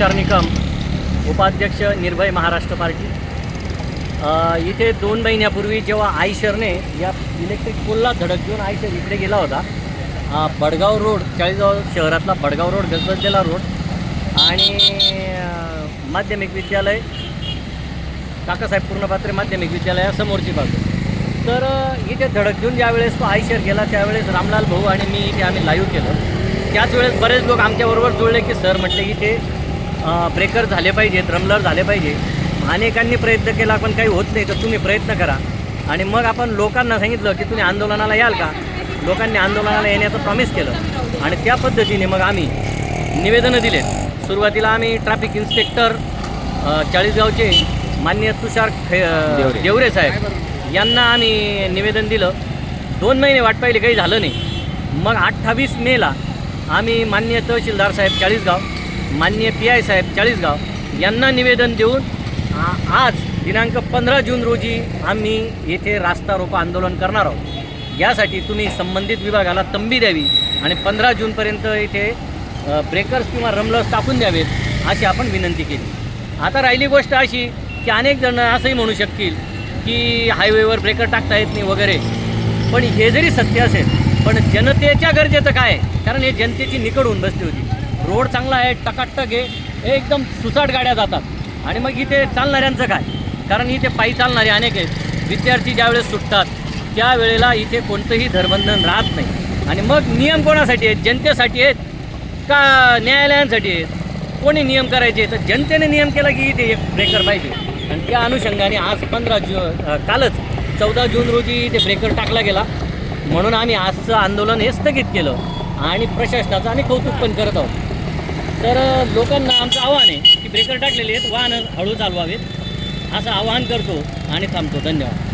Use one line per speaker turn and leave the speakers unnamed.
तुषार निकम, उपाध्यक्ष निर्भय महाराष्ट्र पार्टी। इथे 2 महिन्यापूर्वी जेव्हा आयशरने या इलेक्ट्रिक पोलला धडक देऊन आयशर इकडे गेला होता, बडगाव रोड, चाळीसगाव शहरातला बडगाव रोड, गजबजलेला रोड आणि माध्यमिक विद्यालय, काकासाहेब पूर्णपात्रे माध्यमिक विद्यालयासमोरची बाजू। तर इथे धडक देऊन ज्यावेळेस तो आयशर गेला त्यावेळेस रामलाल भाऊ आणि मी इथे आम्ही लाईव्ह केलं। त्याच वेळेस बरेच लोक आमच्याबरोबर जुळले की सर म्हटले इथे ब्रेकर झाले पाहिजेत, रमलर झाले पाहिजे। अनेकांनी प्रयत्न केला पण काही होत नाही, तर तुम्ही प्रयत्न करा। आणि मग आपण लोकांना सांगितलं की तुम्ही आंदोलनाला याल का। लोकांनी आंदोलनाला येण्याचं प्रॉमिस केलं आणि त्या पद्धतीने मग आम्ही निवेदनं दिलेत। सुरुवातीला आम्ही ट्रॅफिक इन्स्पेक्टर चाळीसगावचे माननीय तुषार देवरे साहेब यांना आम्ही निवेदन दिलं। 2 महिने वाट पाहिली, काही झालं नाही। मग 28 मेला आम्ही माननीय तहसीलदार साहेब चाळीसगाव, माननीय PI साहेब चाळीसगाव यांना निवेदन देऊन आज दिनांक 15 जून रोजी आम्ही येथे रास्ता रोको आंदोलन करणार आहोत। यासाठी तुम्ही संबंधित विभागाला तंबी द्यावी आणि 15 जूनपर्यंत इथे ब्रेकर्स किंवा रमलर्स टाकून द्यावेत अशी आपण विनंती केली। आता राहिली गोष्ट अशी की अनेक जण असंही म्हणू शकतील की हायवेवर ब्रेकर टाकता येत नाही वगैरे, पण हे जरी सत्य असेल पण जनतेच्या गरजेचं काय? कारण हे जनतेची निकड होऊन बसली होती। रोड चांगला आहे, टकाटक आहे, एकदम सुसाट गाड्या जातात आणि मग इथे चालणाऱ्यांचं काय? कारण इथे पायी चालणारे अनेक आहेत। विद्यार्थी ज्यावेळेस सुटतात त्यावेळेला इथे कोणतंही धरबंधन राहत नाही आणि मग नियम कोणासाठी आहेत? जनतेसाठी आहेत का न्यायालयांसाठी आहेत? कोणी नियम करायचे? तर जनतेने नियम केला की इथे एक ब्रेकर पाहिजे आणि त्या अनुषंगाने आज 15 जून कालच 14 जून रोजी इथे ब्रेकर टाकला गेला। म्हणून आम्ही आजचं आंदोलन हे स्थगित केलं आणि प्रशासनाचं आम्ही कौतुक पण करत आहोत। तर लोकांना आमचं आव्हान आहे की ब्रेकर टाकलेले आहेत, वाहनं हळू चालवावेत असं आवाहन करतो आणि थांबतो। धन्यवाद।